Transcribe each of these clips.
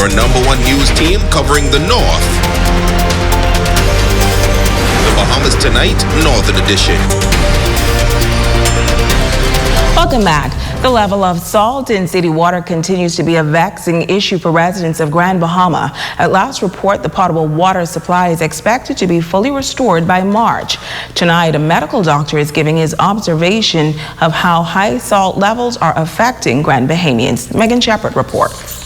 your #1 news team covering the North. The Bahamas Tonight, Northern Edition. Welcome back. The level of salt in city water continues to be a vexing issue for residents of Grand Bahama. At last report, the potable water supply is expected to be fully restored by March. Tonight, a medical doctor is giving his observation of how high salt levels are affecting Grand Bahamians. Megan Shepard reports.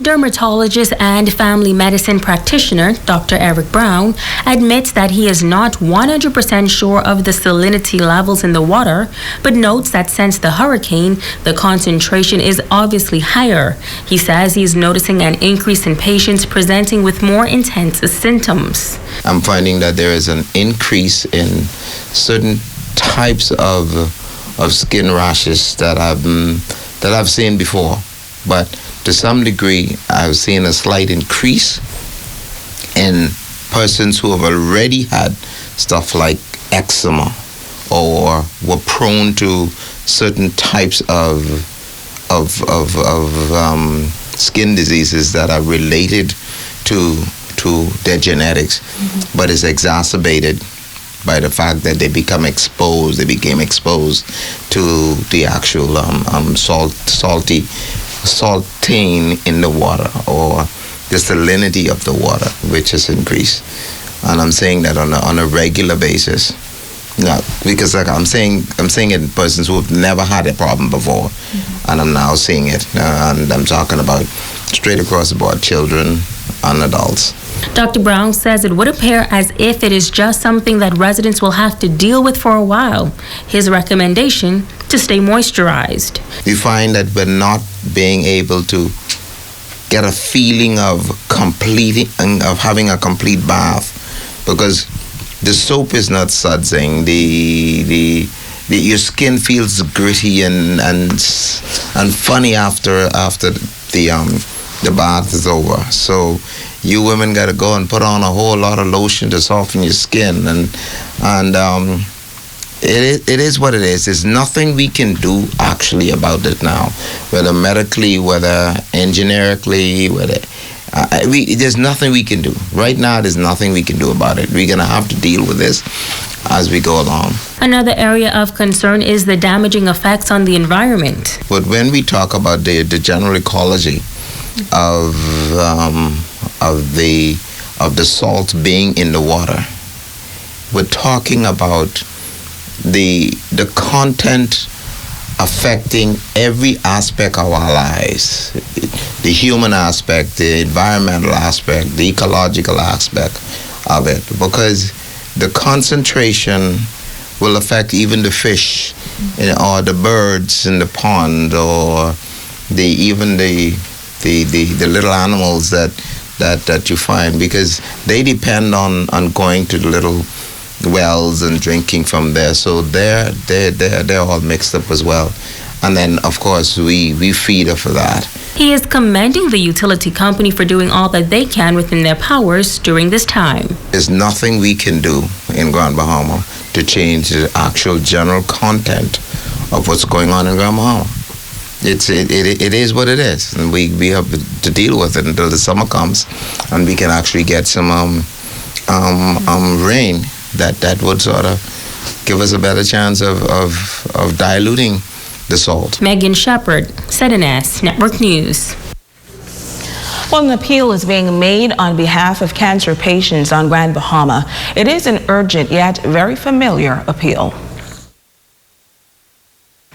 Dermatologist and family medicine practitioner Dr. Eric Brown admits that he is not 100% sure of the salinity levels in the water, but notes that since the hurricane, the concentration is obviously higher. He says he's noticing an increase in patients presenting with more intense symptoms. I'm finding that there is an increase in certain types of skin rashes that I've seen before, but to some degree, I've seen a slight increase in persons who have already had stuff like eczema or were prone to certain types of skin diseases that are related to their genetics, but is exacerbated by the fact that they became exposed to the actual saltine in the water, or the salinity of the water, which has increased. And I'm saying that on a regular basis. Yeah, because like I'm saying it in persons who have never had a problem before, and I'm now seeing it, and I'm talking about straight across the board, children and adults. Dr. Brown says it would appear as if it is just something that residents will have to deal with for a while. His recommendation, to stay moisturized. We find that we're not being able to get a feeling of having a complete bath, because the soap is not sudsing. Your skin feels gritty and funny after the bath is over. So you women got to go and put on a whole lot of lotion to soften your skin, and it is what it is. There's nothing we can do actually about it now, whether medically, whether engineerically, whether there's nothing we can do right now. There's nothing we can do about it. We're gonna have to deal with this as we go along. Another area of concern is the damaging effects on the environment. But when we talk about the general ecology of the salt being in the water, we're talking about the content affecting every aspect of our lives, the human aspect, the environmental aspect, the ecological aspect of it, because the concentration will affect even the fish or the birds in the pond, or even the little animals that you find, because they depend on going to the little wells and drinking from there. So they're all mixed up as well. And then, of course, we feed off of that. He is commending the utility company for doing all that they can within their powers during this time. There's nothing we can do in Grand Bahama to change the actual general content of what's going on in Grand Bahama. It is what it is, and we have to deal with it until the summer comes, and we can actually get some rain that would sort of give us a better chance of diluting the salt. Megan Shepard, ZNS Network News. Well, an appeal is being made on behalf of cancer patients on Grand Bahama. It is an urgent yet very familiar appeal.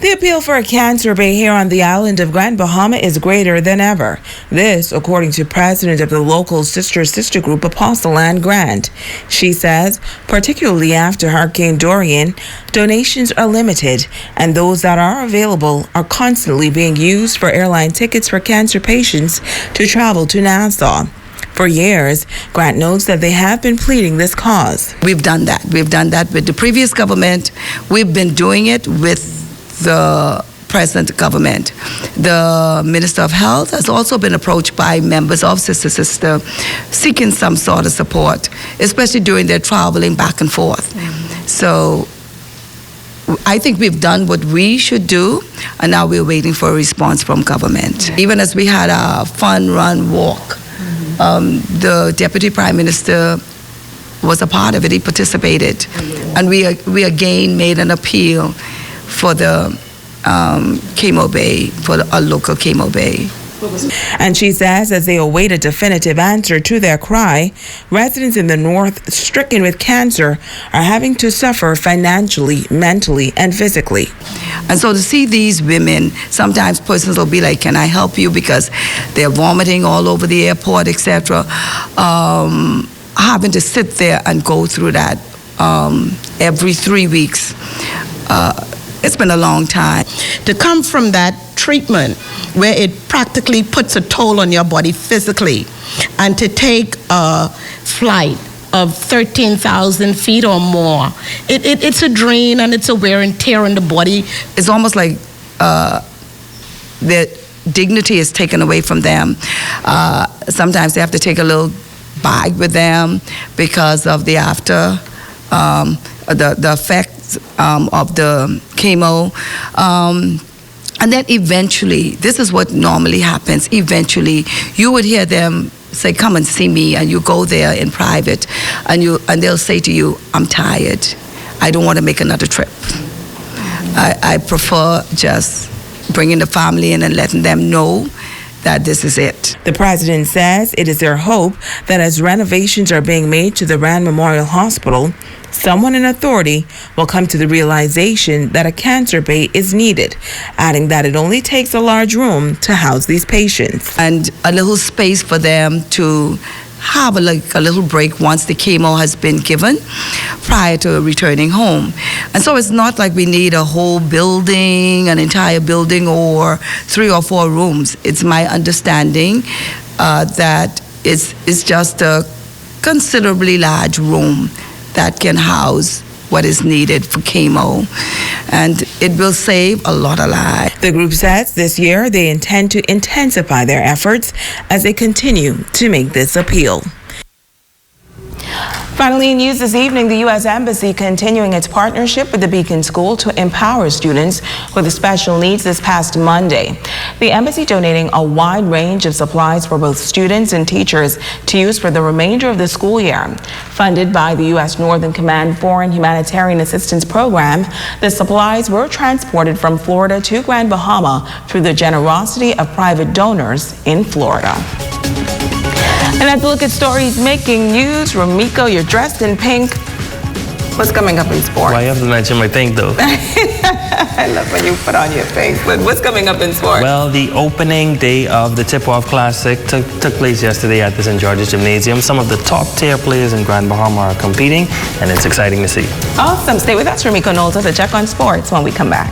The appeal for a cancer bay here on the island of Grand Bahama is greater than ever. This, according to president of the local sister group, Apostle Ann Grant. She says, particularly after Hurricane Dorian, donations are limited, and those that are available are constantly being used for airline tickets for cancer patients to travel to Nassau. For years, Grant notes that they have been pleading this cause. We've done that. We've done that with the previous government. We've been doing it with the present government. The Minister of Health has also been approached by members of Sister seeking some sort of support, especially during their traveling back and forth. So I think we've done what we should do, and now we're waiting for a response from government. Even as we had our fun run walk, the Deputy Prime Minister was a part of it. He participated. And we again made an appeal for the Camo Bay, for a local Camo Bay. And she says as they await a definitive answer to their cry, residents in the north stricken with cancer are having to suffer financially, mentally, and physically. And so to see these women, sometimes persons will be like, can I help you? Because they're vomiting all over the airport, etc. Having to sit there and go through that every 3 weeks. It's been a long time. To come from that treatment where it practically puts a toll on your body physically, and to take a flight of 13,000 feet or more, it's a drain and it's a wear and tear on the body. It's almost like their dignity is taken away from them. Sometimes they have to take a little bag with them because of the after, the effects of the chemo. And then eventually, this is what normally happens, eventually you would hear them say, come and see me, and you go there in private, and they'll say to you, I'm tired, I don't want to make another trip. I prefer just bringing the family in and letting them know that this is it. The president says it is their hope that as renovations are being made to the Rand Memorial Hospital, someone in authority will come to the realization that a cancer bay is needed, adding that it only takes a large room to house these patients. And a little space for them to have a little break once the chemo has been given prior to returning home. And so it's not like we need a whole building, an entire building, or 3 or 4 rooms. It's my understanding that it's just a considerably large room that can house what is needed for chemo, and it will save a lot of lives. The group says this year they intend to intensify their efforts as they continue to make this appeal. Finally, in news this evening, the U.S. Embassy continuing its partnership with the Beacon School to empower students with special needs this past Monday. The Embassy donating a wide range of supplies for both students and teachers to use for the remainder of the school year. Funded by the U.S. Northern Command Foreign Humanitarian Assistance Program, the supplies were transported from Florida to Grand Bahama through the generosity of private donors in Florida. And that's a look at stories making news. Romiko, you're dressed in pink. What's coming up in sports? Why you have to mention my pink, though? I love when you put on your pink. But what's coming up in sports? Well, the opening day of the Tip-Off Classic took place yesterday at the St. George's Gymnasium. Some of the top-tier players in Grand Bahama are competing, and it's exciting to see. Awesome. Stay with us, Romiko Knowles, to check on sports when we come back.